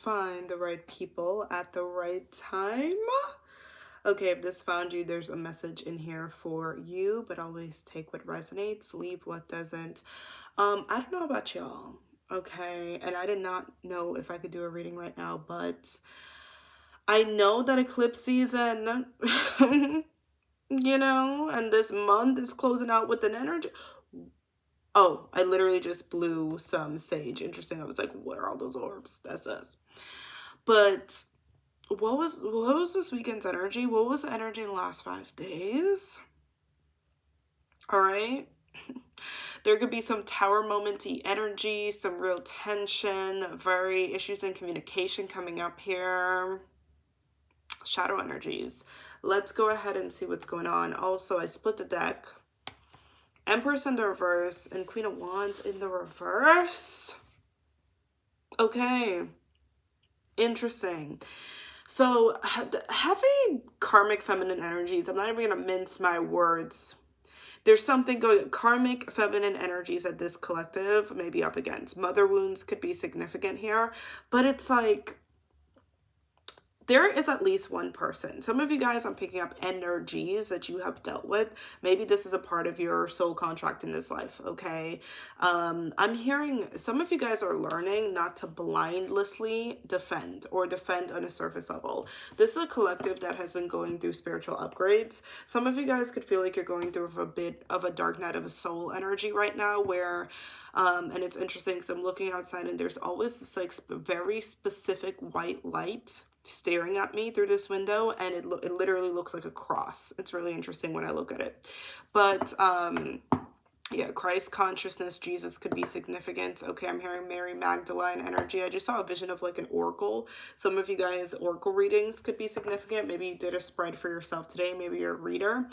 Find the right people at the right time. Okay, if this found you, there's a message in here for you, but always take what resonates, leave what doesn't. I don't know about y'all, okay? And I did not know if I could do a reading right now, but I know that eclipse season, and this month is closing out with an energy. Oh, I literally just blew some sage. Interesting. I was like, what are all those orbs? That's us. But what was this weekend's energy? What was the energy in the last 5 days? All right. There could be some tower momenty energy, some real tension, very issues in communication coming up here. Shadow energies. Let's go ahead and see what's going on. Also, I split the deck. Empress in the reverse and Queen of Wands in the reverse. Okay. Interesting. So, heavy karmic feminine energies, I'm not even going to mince my words. There's something going, karmic feminine energies at this collective, maybe up against. Mother wounds could be significant here, but it's like, there is at least one person. Some of you guys, I'm picking up energies that you have dealt with. Maybe this is a part of your soul contract in this life, okay? I'm hearing some of you guys are learning not to blindlessly defend or defend on a surface level. This is a collective that has been going through spiritual upgrades. Some of you guys could feel like you're going through a bit of a dark night of a soul energy right now where, and it's interesting because I'm looking outside and there's always this like very specific white light staring at me through this window, and it literally looks like a cross. It's really interesting when I look at it. But yeah, Christ consciousness, Jesus could be significant. Okay, I'm hearing Mary Magdalene energy. I just saw a vision of like an oracle. Some of you guys, oracle readings could be significant. Maybe you did a spread for yourself today. Maybe you're a reader.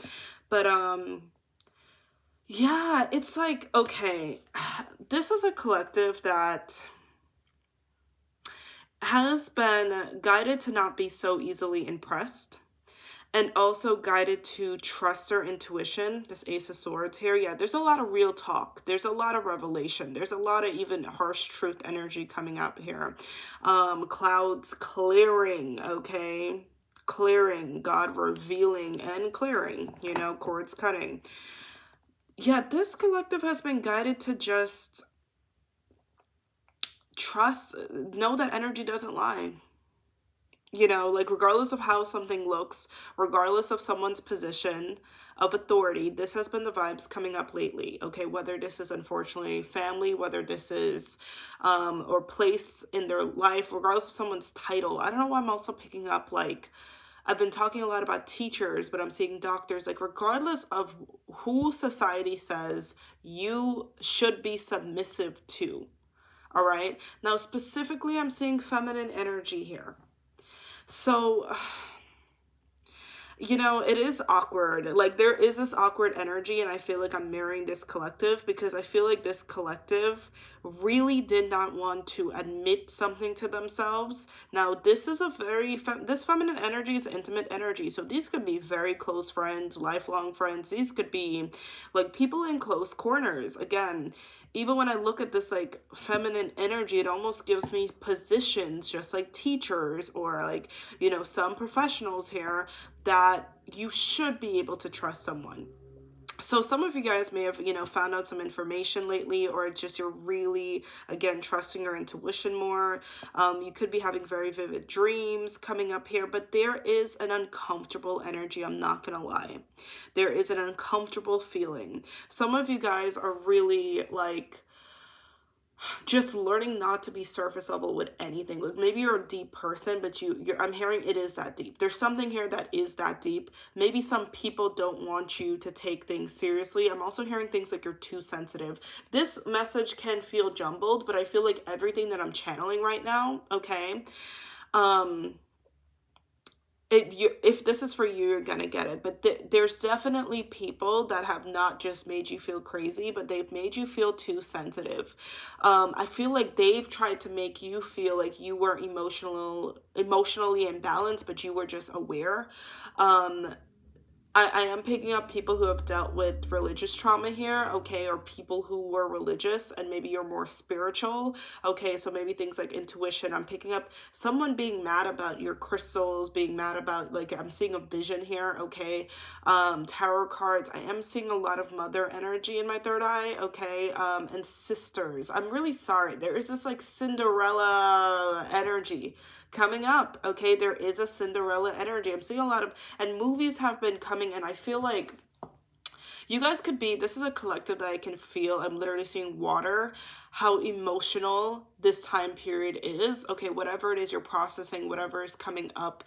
But yeah, it's like, okay, this is a collective that has been guided to not be so easily impressed, and also guided to trust their intuition. This Ace of Swords here, yeah, there's a lot of real talk. There's a lot of revelation. There's a lot of even harsh truth energy coming up here. Clouds clearing, okay? Clearing, God revealing and clearing, cords cutting. Yeah, this collective has been guided to just trust, know that energy doesn't lie. Like regardless of how something looks, regardless of someone's position of authority, this has been the vibes coming up lately. Okay, whether this is unfortunately family, whether this is or place in their life, regardless of someone's title. I don't know why I'm also picking up, like, I've been talking a lot about teachers, but I'm seeing doctors. Like, regardless of who society says you should be submissive to. All right. Now, specifically, I'm seeing feminine energy here. So, it is awkward. Like, there is this awkward energy, and I feel like I'm mirroring this collective because I feel like this collective really did not want to admit something to themselves. Now, this is a this feminine energy is intimate energy. So these could be very close friends, lifelong friends. These could be like people in close corners. Again, even when I look at this like feminine energy, it almost gives me positions just like teachers or like, some professionals here that you should be able to trust someone. So some of you guys may have, found out some information lately, or it's just you're really, again, trusting your intuition more. You could be having very vivid dreams coming up here, but there is an uncomfortable energy. I'm not going to lie. There is an uncomfortable feeling. Some of you guys are really like, just learning not to be surface level with anything. Like maybe you're a deep person, but I'm hearing it is that deep. There's something here that is that deep. Maybe some people don't want you to take things seriously. I'm also hearing things like you're too sensitive. This message can feel jumbled, but I feel like everything that I'm channeling right now, okay, if this is for you, you're gonna get it. But there's definitely people that have not just made you feel crazy, but they've made you feel too sensitive. I feel like they've tried to make you feel like you were emotionally imbalanced, but you were just aware. I am picking up people who have dealt with religious trauma here, okay, or people who were religious and maybe you're more spiritual, okay, so maybe things like intuition. I'm picking up someone being mad about your crystals, being mad about, like, I'm seeing a vision here, okay, tarot cards. I am seeing a lot of mother energy in my third eye, okay, and sisters. I'm really sorry. There is this like Cinderella energy coming up, okay? There is a Cinderella energy. I'm seeing a lot of, and movies have been coming, and I feel like you guys could be, this is a collective that I can feel. I'm literally seeing water, how emotional this time period is. Okay, whatever it is you're processing, whatever is coming up,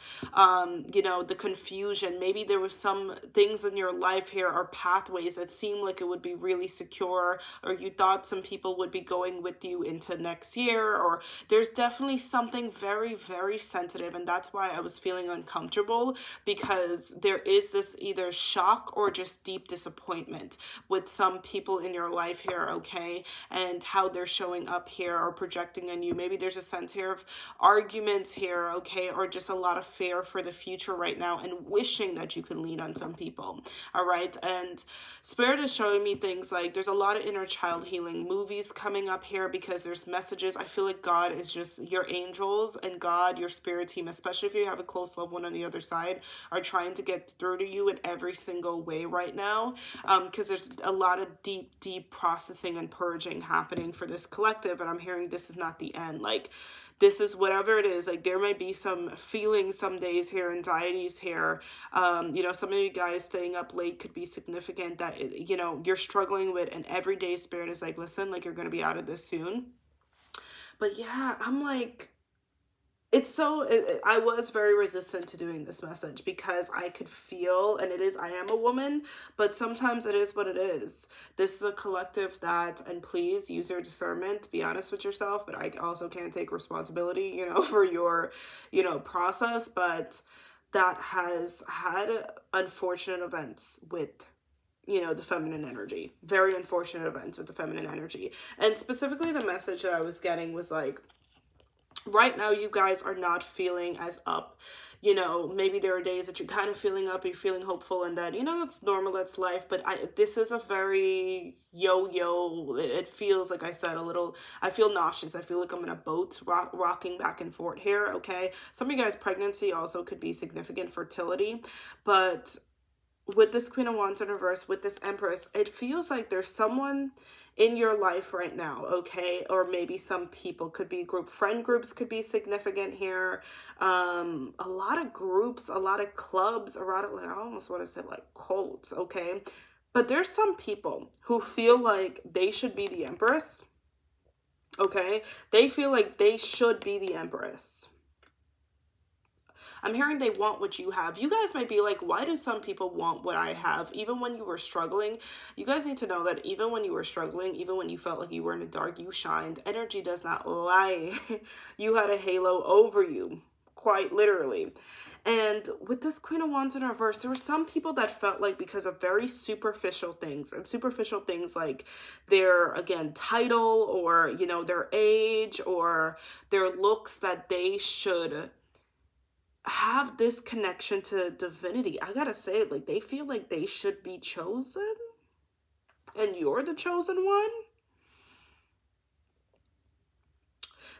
you know, the confusion. Maybe there was some things in your life here or pathways that seemed like it would be really secure, or you thought some people would be going with you into next year, or there's definitely something very, very sensitive. And that's why I was feeling uncomfortable, because there is this either shock or just deep disappointment with some people in your life here, okay? And how they're showing up here or projecting on you. Maybe there's a sense here of arguments here, okay? Or just a lot of fear for the future right now and wishing that you can lean on some people, all right? And Spirit is showing me things like there's a lot of inner child healing movies coming up here, because there's messages. I feel like God is just, your angels and God, your spirit team, especially if you have a close loved one on the other side, are trying to get through to you in every single way right now, because there's a lot of deep processing and purging happening for this collective. And I'm hearing this is not the end. Like, this is whatever it is. Like, there might be some feelings some days here, anxieties here. You know, some of you guys staying up late could be significant, that, you know, you're struggling with, and everyday Spirit is like, listen, like, you're going to be out of this soon. But yeah, I'm like, it's so, I was very resistant to doing this message, because I could feel, and it is, I am a woman, but sometimes it is what it is. This is a collective that, and please use your discernment, be honest with yourself, but I also can't take responsibility, you know, for your, you know, process, but that has had unfortunate events with, you know, the feminine energy, very unfortunate events with the feminine energy. And specifically the message that I was getting was like, right now you guys are not feeling as up. You know, maybe there are days that you're kind of feeling up, you're feeling hopeful, and that, you know, that's normal, that's life. But this is a very yo-yo. It feels, like I said, a little, I feel nauseous. I feel like I'm in a boat rocking back and forth here, okay? Some of you guys, pregnancy also could be significant, fertility. But with this Queen of Wands in reverse, with this Empress, it feels like there's someone in your life right now, okay? Or maybe some people, could be friend groups could be significant here. A lot of groups, a lot of clubs, a lot of, like, I almost want to say like cults, okay? But there's some people who feel like they should be the Empress, okay? They feel like they should be the Empress. I'm hearing they want what you have. You guys might be like, why do some people want what I have? Even when you were struggling, you guys need to know that even when you were struggling, even when you felt like you were in the dark, you shined. Energy does not lie. You had a halo over you, quite literally. And with this Queen of Wands in reverse, there were some people that felt like, because of very superficial things, and superficial things like their, again, title, or, you know, their age or their looks, that they should have this connection to divinity. I gotta say it, like, they feel like they should be chosen, and you're the chosen one.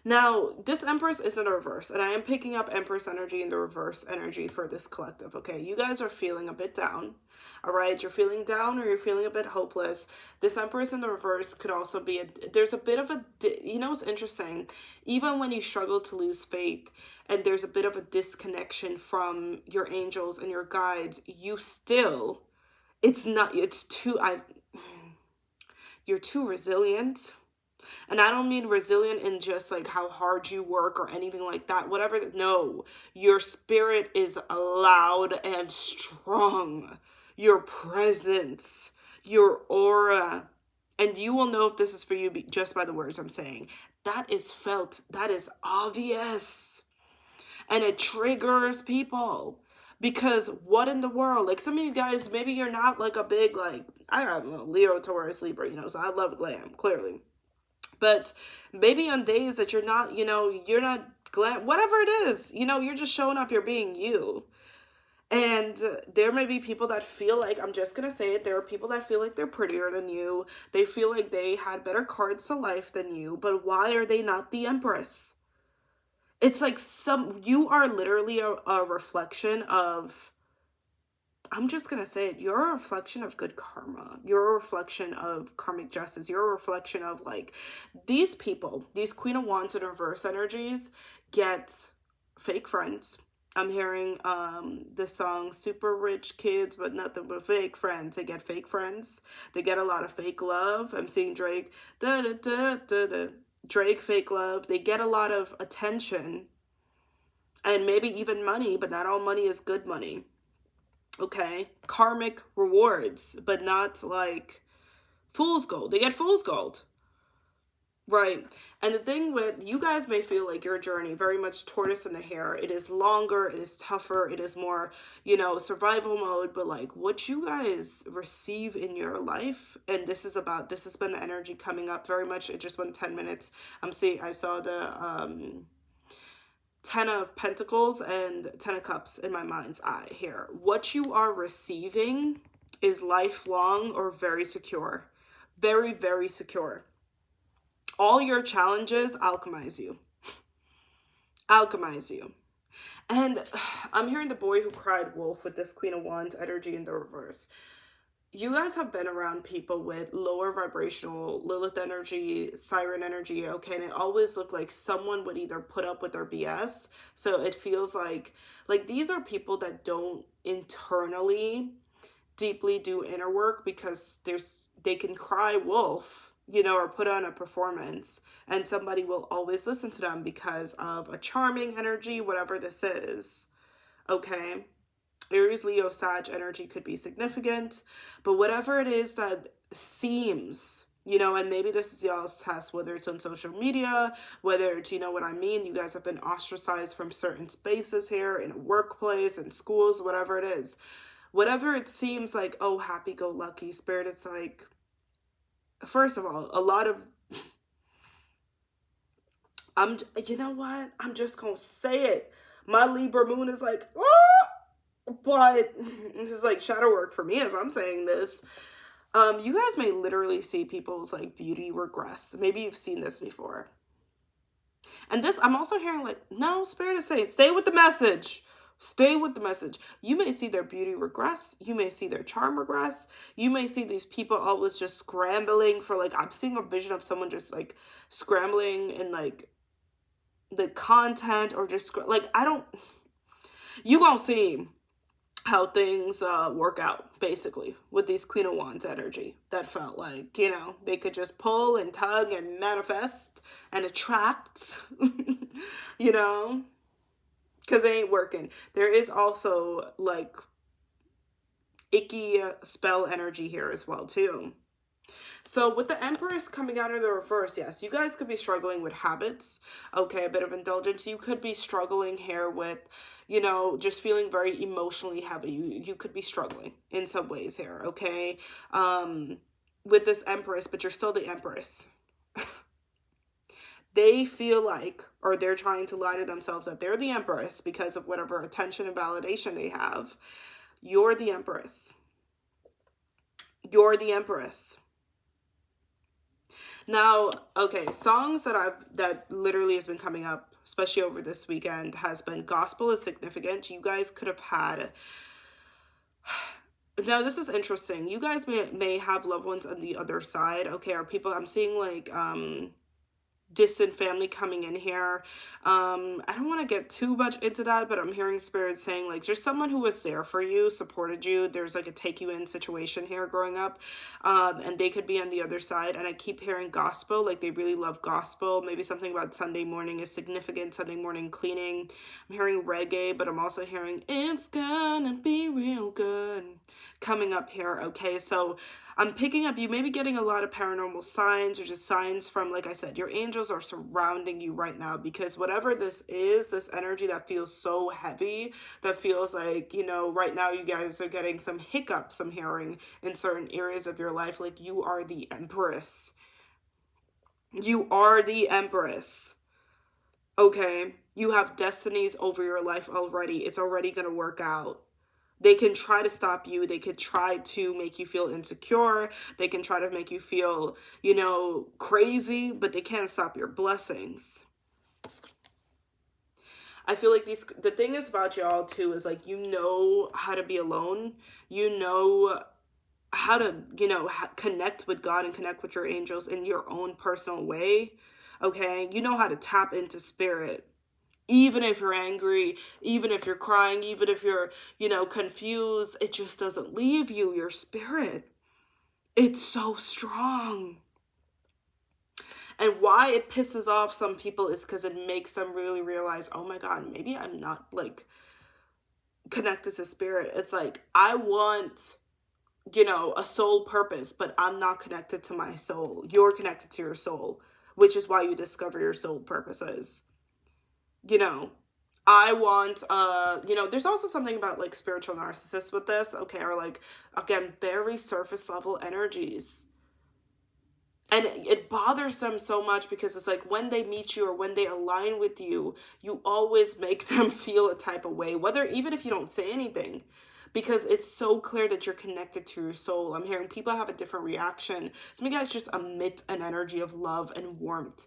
Now, this Empress is in reverse, and I am picking up Empress energy and the reverse energy for this collective, okay? You guys are feeling a bit down, all right? You're feeling down, or you're feeling a bit hopeless. This Empress in the reverse could also be, there's a bit of a, you know what's interesting? Even when you struggle to lose faith, and there's a bit of a disconnection from your angels and your guides, you still, you're too resilient. And I don't mean resilient in just like how hard you work or anything like that. Whatever. No, your spirit is loud and strong. Your presence, your aura. And you will know if this is for you just by the words I'm saying. That is felt. That is obvious. And it triggers people. Because what in the world? Like, some of you guys, maybe you're not like a big, like, I got Leo, Taurus, Libra, you know, so I love glam, clearly. But maybe on days that you're not, you know, you're not glad, whatever it is, you know, you're just showing up, you're being you. And there may be people that feel like, I'm just gonna say it, there are people that feel like they're prettier than you. They feel like they had better cards to life than you, but why are they not the empress? It's like you are literally a reflection of, I'm just gonna say it, you're a reflection of good karma. You're a reflection of karmic justice. You're a reflection of like these people, these Queen of Wands and reverse energies get fake friends. I'm hearing the song Super Rich Kids but nothing but fake friends. They get fake friends. They get a lot of fake love. I'm seeing Drake da da da da da. Drake fake love. They get a lot of attention and maybe even money, but not all money is good money. Okay, karmic rewards, but not like fool's gold. They get fool's gold, right? And the thing with you guys may feel like your journey very much tortoise in the hare. It is longer, it is tougher, it is more, survival mode. But like what you guys receive in your life, and this has been the energy coming up very much. It just went 10 minutes. I saw the 10 of Pentacles and 10 of Cups in my mind's eye here. What you are receiving is lifelong or very secure. Very, very secure. All your challenges alchemize you. Alchemize you. And I'm hearing the boy who cried wolf with this Queen of Wands energy in the reverse. You guys have been around people with lower vibrational Lilith energy, Siren energy, okay? And it always looked like someone would either put up with their BS. So it feels like these are people that don't internally deeply do inner work because they can cry wolf, or put on a performance, and somebody will always listen to them because of a charming energy, whatever this is, okay? Aries, Leo, Sag energy could be significant, but whatever it is that seems, and maybe this is y'all's test, whether it's on social media, whether it's, what I mean, you guys have been ostracized from certain spaces here, in a workplace, in schools, whatever it is. Whatever it seems like, oh, happy-go-lucky spirit, it's like, first of all, a lot of, you know what? I'm just gonna say it. My Libra moon is like, oh! But this is like shadow work for me as I'm saying this. You guys may literally see people's like beauty regress. Maybe you've seen this before. And this, I'm also hearing like, no, Spirit is saying, stay with the message. Stay with the message. You may see their beauty regress. You may see their charm regress. You may see these people always just scrambling for like, I'm seeing a vision of someone just like scrambling in like the content or just like, you gonna see how things work out, basically, with these Queen of Wands energy. That felt like, they could just pull and tug and manifest and attract, because they ain't working. There is also, like, icky spell energy here as well, too. So with the Empress coming out in the reverse, yes, you guys could be struggling with habits, okay, a bit of indulgence. You could be struggling here with, just feeling very emotionally heavy. You could be struggling in some ways here, okay, with this Empress, but you're still the Empress. They feel like, or they're trying to lie to themselves that they're the Empress because of whatever attention and validation they have. You're the Empress. You're the Empress. Now, okay, songs that literally has been coming up, especially over this weekend, has been gospel is significant. You guys could have had. Now, this is interesting. You guys may have loved ones on the other side, okay, or people, I'm seeing like, distant family coming in here. I don't want to get too much into that, but I'm hearing Spirit saying like there's someone who was there for you, supported you. There's like a take you in situation here growing up, and they could be on the other side. And I keep hearing gospel, like they really love gospel. Maybe something about Sunday morning is significant, Sunday morning cleaning. I'm hearing reggae, but I'm also hearing it's gonna be real good coming up here, okay? So I'm picking up, you may be getting a lot of paranormal signs or just signs from, like I said, your angels are surrounding you right now because whatever this is, this energy that feels so heavy, that feels like, right now you guys are getting some hiccups I'm hearing in certain areas of your life, like you are the Empress. You are the Empress. Okay? You have destinies over your life already. It's already going to work out. They can try to stop you. They could try to make you feel insecure. They can try to make you feel, crazy, but they can't stop your blessings. I feel like the thing is about y'all too is like, you know how to be alone. You know how to, connect with God and connect with your angels in your own personal way. Okay. You know how to tap into spirit. Even if you're angry, even if you're crying, even if you're, confused, it just doesn't leave you. Your spirit, it's so strong. And why it pisses off some people is because it makes them really realize, oh my God, maybe I'm not like connected to spirit. It's like, I want, a soul purpose, but I'm not connected to my soul. You're connected to your soul, which is why you discover your soul purposes. I want, there's also something about like spiritual narcissists with this, okay, or like, again, very surface level energies. And it bothers them so much because it's like when they meet you or when they align with you, you always make them feel a type of way, even if you don't say anything, because it's so clear that you're connected to your soul. I'm hearing people have a different reaction. Some of you guys just emit an energy of love and warmth.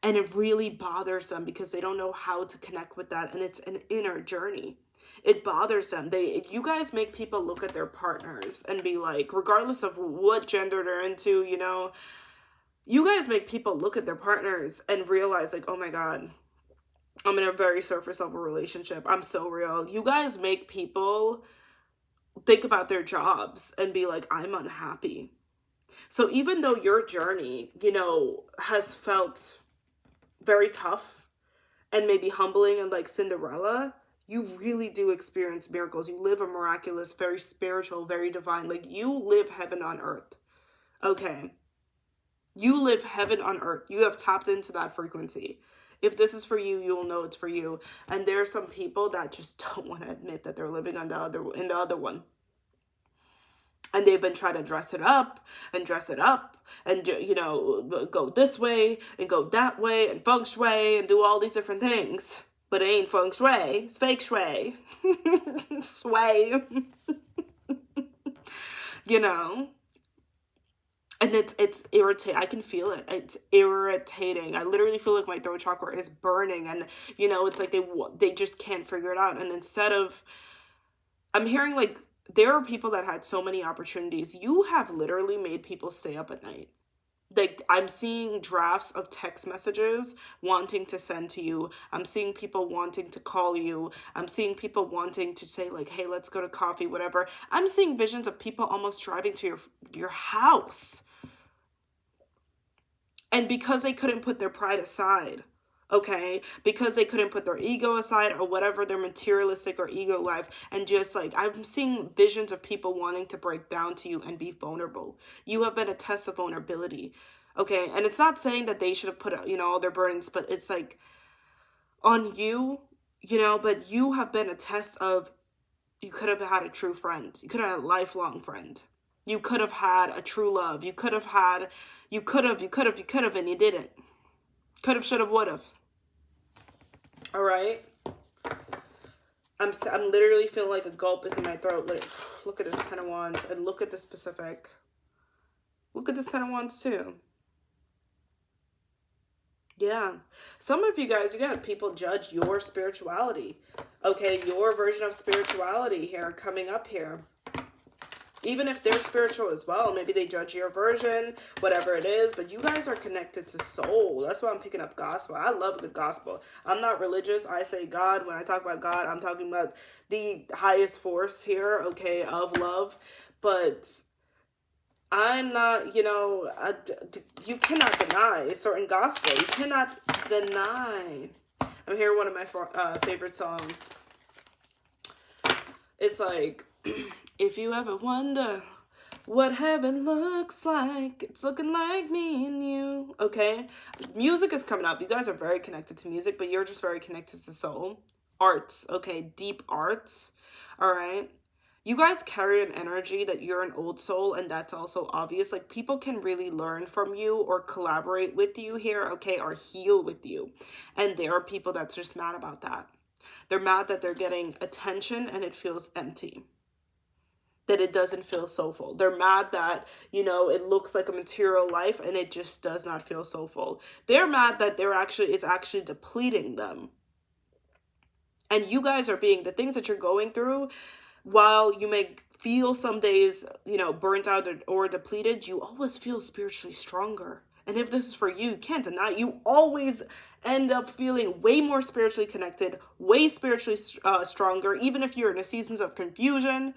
And it really bothers them because they don't know how to connect with that. And it's an inner journey. It bothers them. You guys make people look at their partners and be like, regardless of what gender they're into, you guys make people look at their partners and realize like, oh my God, I'm in a very surface level relationship. I'm so real. You guys make people think about their jobs and be like, I'm unhappy. So even though your journey, has felt very tough and maybe humbling and like Cinderella, you really do experience miracles. You live a miraculous, very spiritual, very divine, like you live heaven on earth. Okay. You live heaven on earth. You have tapped into that frequency. If this is for you, you'll know it's for you. And there are some people that just don't want to admit that they're living in the other one. And they've been trying to dress it up and go this way and go that way and feng shui and do all these different things. But it ain't feng shui. It's fake shui. Sway. And it's irritating. I can feel it. It's irritating. I literally feel like my throat chakra is burning. And, it's like they just can't figure it out. And instead of, I'm hearing like, there are people that had so many opportunities. You have literally made people stay up at night. Like, I'm seeing drafts of text messages wanting to send to you. I'm seeing people wanting to call you. I'm seeing people wanting to say like, hey, let's go to coffee, whatever. I'm seeing visions of people almost driving to your house. And because they couldn't put their pride aside, okay, because they couldn't put their ego aside or whatever, their materialistic or ego life, and just like, I'm seeing visions of people wanting to break down to you and be vulnerable. You have been a test of vulnerability, okay? And it's not saying that they should have put, all their burdens, but it's like on you, but you have been a test of, you could have had a true friend. You could have had a lifelong friend. You could have had a true love. You could have, and you didn't. Could have, should have, would have. All right. I'm literally feeling like a gulp is in my throat. Look at this 10 of Wands and look at the specific. Look at this 10 of Wands too. Yeah. Some of you guys, you got people judge your spirituality. Okay, your version of spirituality here coming up here. Even if they're spiritual as well, maybe they judge your version, whatever it is, but you guys are connected to soul. That's why I'm picking up gospel. I love good gospel. I'm not religious. I say God. When I talk about God, I'm talking about the highest force here, okay, of love. But I'm not, you cannot deny certain gospel. You cannot deny. I'm hearing one of my favorite songs. It's like, if you ever wonder what heaven looks like, it's looking like me and you. Okay? Music is coming up. You guys are very connected to music, but you're just very connected to soul. Arts, okay? Deep arts. All right? You guys carry an energy that you're an old soul, and that's also obvious. Like, people can really learn from you or collaborate with you here, okay? Or heal with you. And there are people that's just mad about that. They're mad that they're getting attention and it feels empty. that it doesn't feel soulful. They're mad that, you know, it looks like a material life and it just does not feel soulful. They're mad that it's actually depleting them. And you guys are being, the things that you're going through, while you may feel some days, you know, burnt out or depleted, you always feel spiritually stronger. And if this is for you, you can't deny, you always end up feeling way more spiritually connected, way spiritually stronger, even if you're in a seasons of confusion.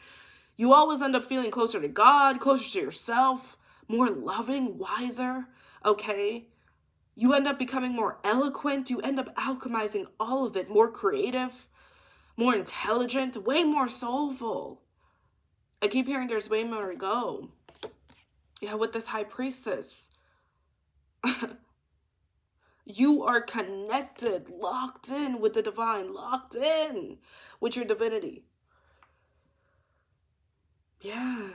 You always end up feeling closer to God, closer to yourself, more loving, wiser, okay? You end up becoming more eloquent. You end up alchemizing all of it, more creative, more intelligent, way more soulful. I keep hearing there's way more to go. Yeah, with this high priestess. You are connected, locked in with the divine, locked in with your divinity. Yeah,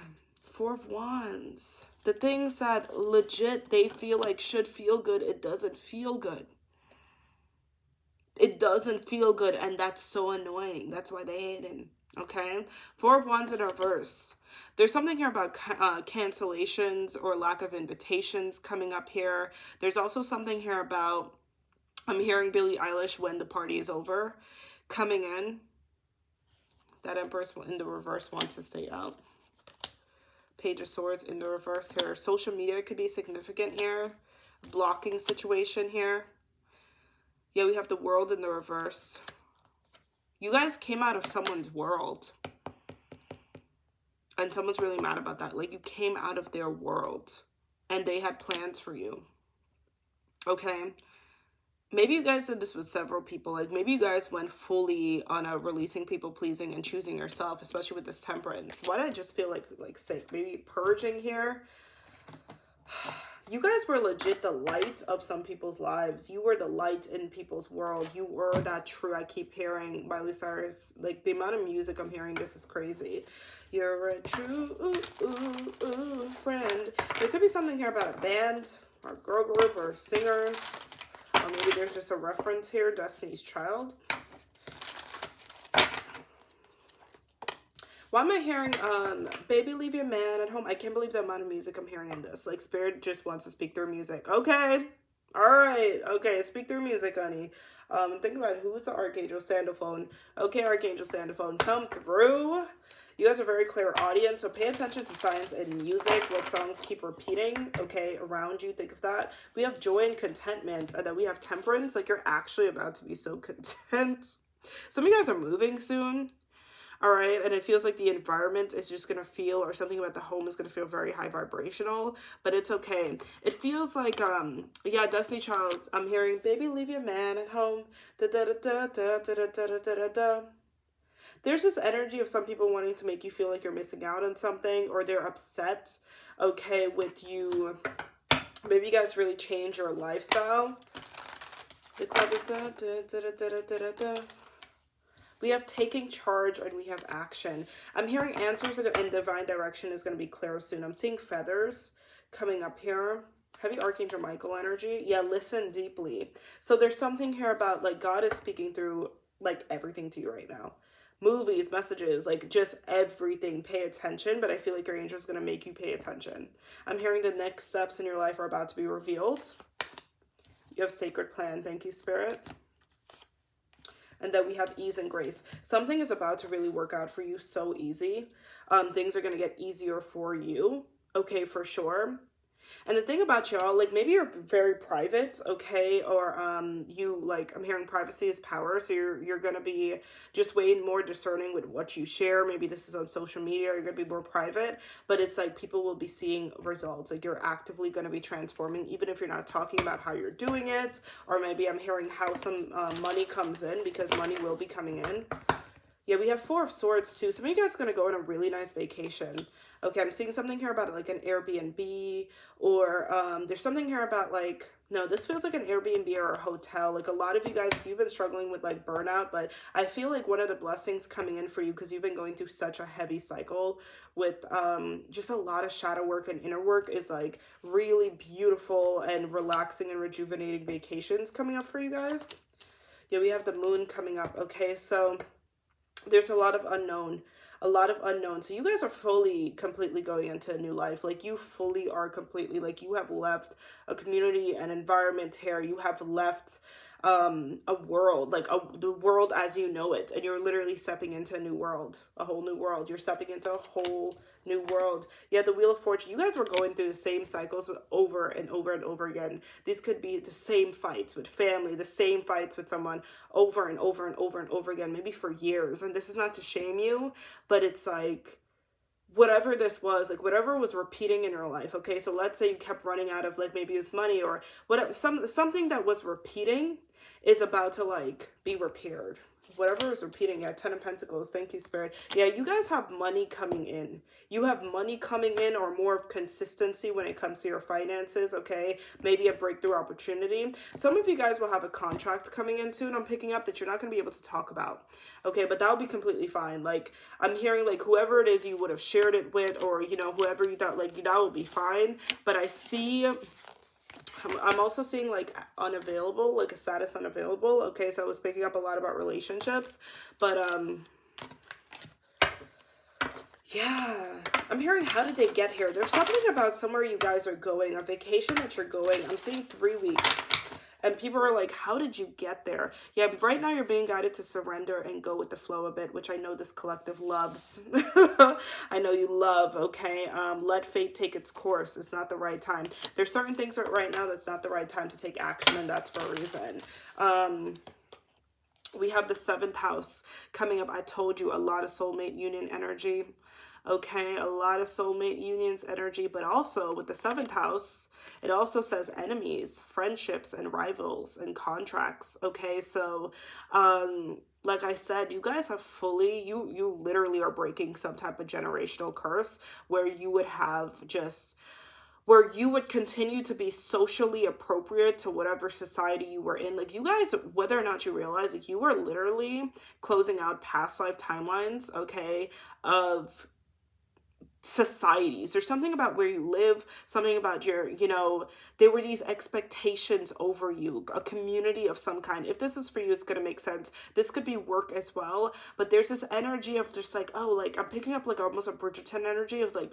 Four of Wands. The things that legit they feel like should feel good, it doesn't feel good. It doesn't feel good, and that's so annoying. That's why they hate it, okay? Four of Wands in reverse. There's something here about cancellations or lack of invitations coming up here. There's also something here about, I'm hearing Billie Eilish, when the party is over, coming in. That Empress in the reverse wants to stay out. Page of Swords in the reverse here. Social media could be significant here. Blocking situation here. Yeah, we have the World in the reverse. You guys came out of someone's world. And someone's really mad about that. Like, you came out of their world. And they had plans for you. Okay? Maybe you guys did this with several people. Like, maybe you guys went fully on a releasing people pleasing and choosing yourself, especially with this Temperance. Why did I just feel like sick? Maybe purging here. You guys were legit the light of some people's lives. You were the light in people's world. You were that true. I keep hearing Miley Cyrus. Like, the amount of music I'm hearing, this is crazy. You're a true friend. There could be something here about a band or girl group or singers. Or maybe there's just a reference here, Destiny's Child. Why am I hearing, baby, leave your man at home? I can't believe the amount of music I'm hearing in this. Like, Spirit just wants to speak through music. Okay. All right. Okay, speak through music, honey. Think about it. Who's the Archangel Sandalphone? Okay, Archangel Sandalphone, come through. You guys are very clear audience, so pay attention to signs and music. What songs keep repeating, okay, around you. Think of that. We have joy and contentment, and then we have temperance. Like, you're actually about to be so content. Some of you guys are moving soon, all right? And it feels like the environment is just going to feel, or something about the home is going to feel very high vibrational, but it's okay. It feels like, yeah, Destiny Child. I'm hearing, baby, leave your man at home. Da-da-da-da-da-da-da-da-da-da-da. There's this energy of some people wanting to make you feel like you're missing out on something, or they're upset, okay, with you. Maybe you guys really change your lifestyle. The club is we have taking charge and we have action. I'm hearing answers in divine direction is going to be clear soon. I'm seeing feathers coming up here. Heavy Archangel Michael energy. Yeah, listen deeply. So there's something here about, like, God is speaking through, like, everything to you right now. Movies, messages, like, just everything. Pay attention, but I feel like your angel is going to make you pay attention. I'm hearing the next steps in your life are about to be revealed. You have sacred plan. Thank you, Spirit. And then we have ease and grace. Something is about to really work out for you so easy. Things are going to get easier for you. Okay, for sure. And the thing about y'all, like, maybe you're very private, okay, or you, like, I'm hearing privacy is power, so you're gonna be just way more discerning with what you share. Maybe this is on social media, you're gonna be more private, but it's like people will be seeing results. Like, you're actively gonna be transforming, even if you're not talking about how you're doing it, or maybe I'm hearing how some money comes in, because money will be coming in. Yeah, we have Four of Swords too. Some of you guys are going to go on a really nice vacation. Okay, I'm seeing something here about, like, an Airbnb, or there's something here about, like, no, this feels like an Airbnb or a hotel. Like, a lot of you guys, if you've been struggling with, like, burnout, but I feel like one of the blessings coming in for you, because you've been going through such a heavy cycle with just a lot of shadow work and inner work, is, like, really beautiful and relaxing and rejuvenating vacations coming up for you guys. Yeah, we have the moon coming up. Okay, so There's a lot of unknown, a lot of unknown. So you guys are fully, completely going into a new life. Like you fully are completely, like you have left a community and environment here. You have left a world, like the world as you know it, and you're literally stepping into a new world, a whole new world. You're stepping into a whole new world. Yeah, the Wheel of Fortune, you guys were going through the same cycles over and over and over again. These could be the same fights with family, the same fights with someone over and over and over and over again, maybe for years. And this is not to shame you, but it's like whatever this was, like whatever was repeating in your life. Okay, so let's say you kept running out of like maybe it's money or whatever, something that was repeating is about to like be repaired. Whatever is repeating. Yeah, 10 of Pentacles. Thank you, Spirit. Yeah, you guys have money coming in. You have money coming in, or more of consistency when it comes to your finances, okay? Maybe a breakthrough opportunity. Some of you guys will have a contract coming in soon, I'm picking up, that you're not going to be able to talk about, okay? But that will be completely fine. Like, I'm hearing, like, whoever it is you would have shared it with, or, you know, whoever you thought, like, that will be fine. But I see... I'm also seeing like unavailable, like a status unavailable. Okay, so I was picking up a lot about relationships, but yeah, I'm hearing how did they get here? There's something about somewhere you guys are going, a vacation that you're going. I'm seeing 3 weeks. And people are like, how did you get there? Yeah, but right now you're being guided to surrender and go with the flow a bit, which I know this collective loves. I know you love, okay? Let fate take its course. It's not the right time. There's certain things right now that's not the right time to take action, and that's for a reason. We have the 7th house coming up. I told you, a lot of soulmate union energy. Okay, a lot of soulmate unions energy, but also with the 7th house, it also says enemies, friendships, and rivals, and contracts. Okay, so like I said, you guys have fully, you literally are breaking some type of generational curse where you would have just, where you would continue to be socially appropriate to whatever society you were in. Like you guys, whether or not you realize, like you were literally closing out past life timelines, okay, of societies. There's something about where you live, something about your, you know, there were these expectations over you, a community of some kind. If this is for you, it's going to make sense. This could be work as well, but there's this energy of just like, oh, like I'm picking up like almost a Bridgerton energy of like,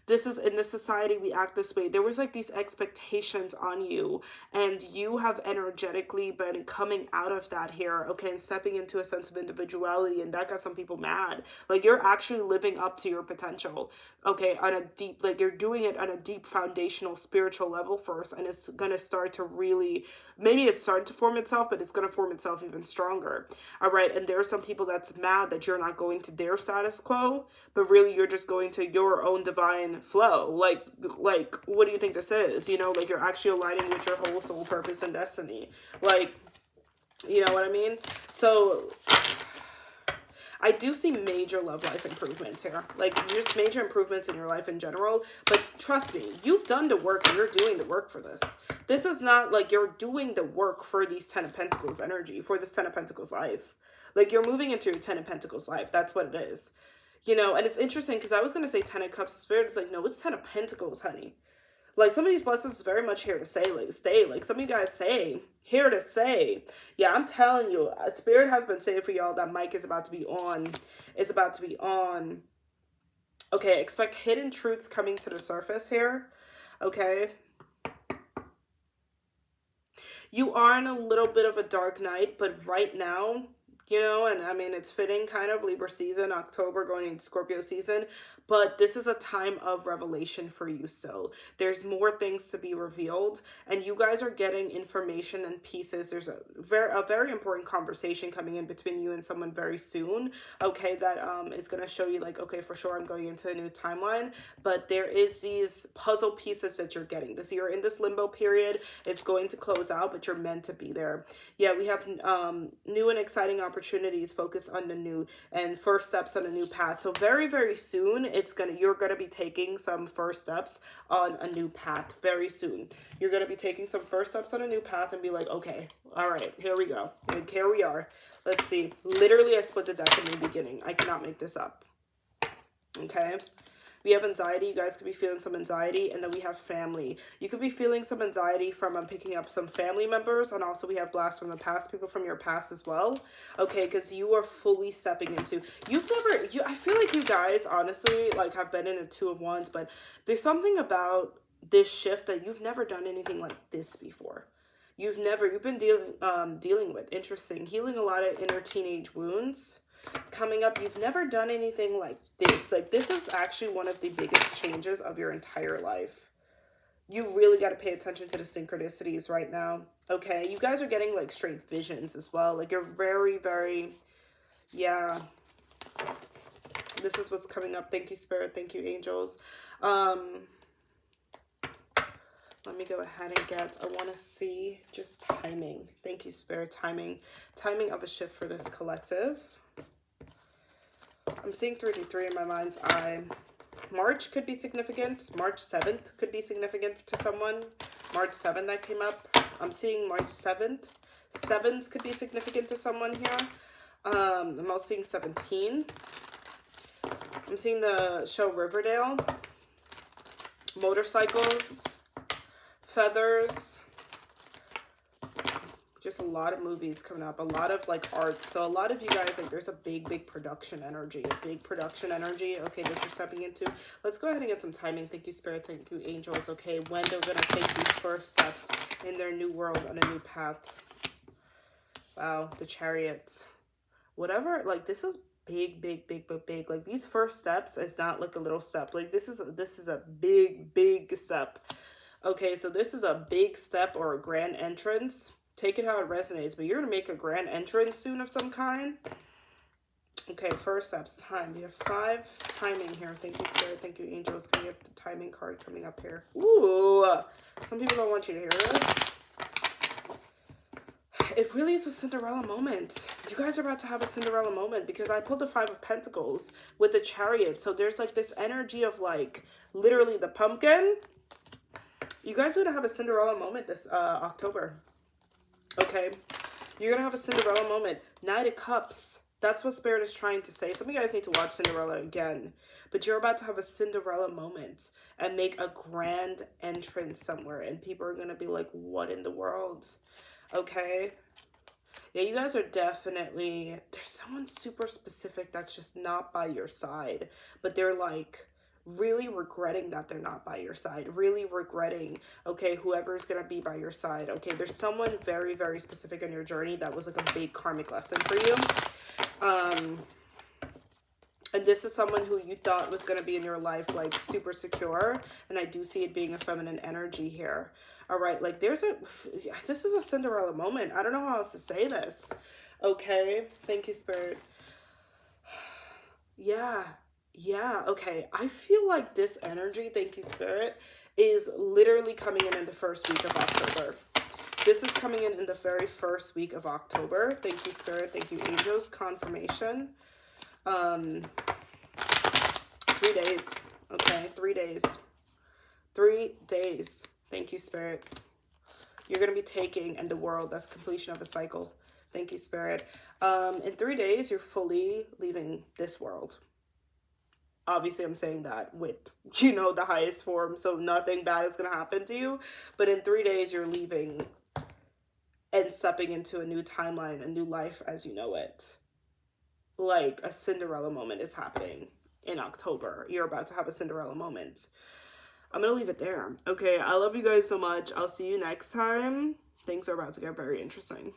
this is in this society, we act this way. There was like these expectations on you, and you have energetically been coming out of that here, okay, and stepping into a sense of individuality, and that got some people mad. Like you're actually living up to your potential, okay, on a deep, like you're doing it on a deep foundational spiritual level first, and it's gonna start to really, maybe it's starting to form itself, but it's gonna form itself even stronger. All right, and there are some people that's mad that you're not going to their status quo, but really you're just going to your own divine flow. Like what do you think this is? You know, like you're actually aligning with your whole soul purpose and destiny. Like, you know what I mean? So I do see major love life improvements here. Like just major improvements in your life in general. But trust me, you've done the work and you're doing the work for this. This is not like you're doing the work for these 10 of Pentacles energy, for this 10 of Pentacles life. Like you're moving into your 10 of Pentacles life. That's what it is. You know, and it's interesting because I was going to say 10 of Cups of Spirit. It's like, no, it's 10 of Pentacles, honey. Like some of these blessings is very much here to say, like stay. Like some of you guys say, here to say. Yeah, I'm telling you, Spirit has been saying for y'all that mic is about to be on. It's about to be on. Okay, expect hidden truths coming to the surface here. Okay. You are in a little bit of a dark night, but right now, you know, and I mean, it's fitting kind of Libra season, October going into Scorpio season, but this is a time of revelation for you. So there's more things to be revealed, and you guys are getting information and pieces. There's a very important conversation coming in between you and someone very soon. Okay, that is going to show you like, okay, for sure I'm going into a new timeline, but there is these puzzle pieces that you're getting. This, you're in this limbo period. It's going to close out, but you're meant to be there. Yeah, we have new and exciting opportunities. Focus on the new and first steps on a new path. So very, very soon you're gonna be taking some first steps on a new path very soon. You're gonna be taking some first steps on a new path and be like, okay, all right, here we go. And here we are. Let's see. Literally, I split the deck in the beginning. I cannot make this up. Okay. We have anxiety. You guys could be feeling some anxiety. And then we have family. You could be feeling some anxiety from picking up some family members. And also we have blasts from the past, people from your past as well. Okay, because you are fully stepping into, I feel like you guys, honestly, like have been in a Two of Wands, but there's something about this shift that you've never done anything like this before. You've been dealing with, interesting, healing a lot of inner teenage wounds. Coming up, you've never done anything like this. Like, this is actually one of the biggest changes of your entire life. You really got to pay attention to the synchronicities right now. Okay, you guys are getting like straight visions as well. Like, you're very, very, yeah. This is what's coming up. Thank you, Spirit. Thank you, angels. Let me go ahead and get, I want to see just timing. Thank you, Spirit. Timing of a shift for this collective. I'm seeing 3D3 in my mind's eye. March could be significant. March 7th could be significant to someone. March 7th that came up. I'm seeing March 7th. 7s could be significant to someone here. I'm also seeing 17. I'm seeing the show Riverdale. Motorcycles. Feathers. Just a lot of movies coming up, a lot of like art. So a lot of you guys, like, there's a big production energy, okay, that you're stepping into. Let's go ahead and get some timing. Thank you, Spirit. Thank you, angels. Okay, when they're gonna take these first steps in their new world, on a new path. Wow, the Chariots. Whatever, like, this is big. Like, these first steps is not like a little step. Like, this is a big step. Okay, so this is a big step or a grand entrance. Take it how it resonates, but you're going to make a grand entrance soon of some kind. Okay, first steps, time. We have 5 timing here. Thank you, Spirit. Thank you, angels. Can you get the timing card coming up here? Ooh, some people don't want you to hear this. It really is a Cinderella moment. You guys are about to have a Cinderella moment, because I pulled the 5 of Pentacles with the Chariot. So there's like this energy of like literally the pumpkin. You guys are going to have a Cinderella moment this October. Okay, you're going to have a Cinderella moment. Knight of Cups. That's what Spirit is trying to say. Some of you guys need to watch Cinderella again. But you're about to have a Cinderella moment and make a grand entrance somewhere. And people are going to be like, what in the world? Okay. Yeah, you guys are definitely... There's someone super specific that's just not by your side. But they're like... really regretting that they're not by your side, really regretting, okay, whoever's gonna be by your side. Okay, there's someone very specific in your journey that was like a big karmic lesson for you, and this is someone who you thought was gonna be in your life like super secure, and I do see it being a feminine energy here. All right, like this is a Cinderella moment. I don't know how else to say this. Okay, thank you, Spirit. Yeah, okay. I feel like this energy, thank you, Spirit, is literally coming in the first week of October. This is coming in the very first week of October. Thank you, Spirit. Thank you, angels. Confirmation. 3 days. Okay, 3 days. 3 days. Thank you, Spirit. You're going to be taking in the world. That's completion of a cycle. Thank you, Spirit. In 3 days, you're fully leaving this world. Obviously, I'm saying that with, you know, the highest form, so nothing bad is going to happen to you. But in 3 days, you're leaving and stepping into a new timeline, a new life as you know it. Like, a Cinderella moment is happening in October. You're about to have a Cinderella moment. I'm going to leave it there. Okay, I love you guys so much. I'll see you next time. Things are about to get very interesting.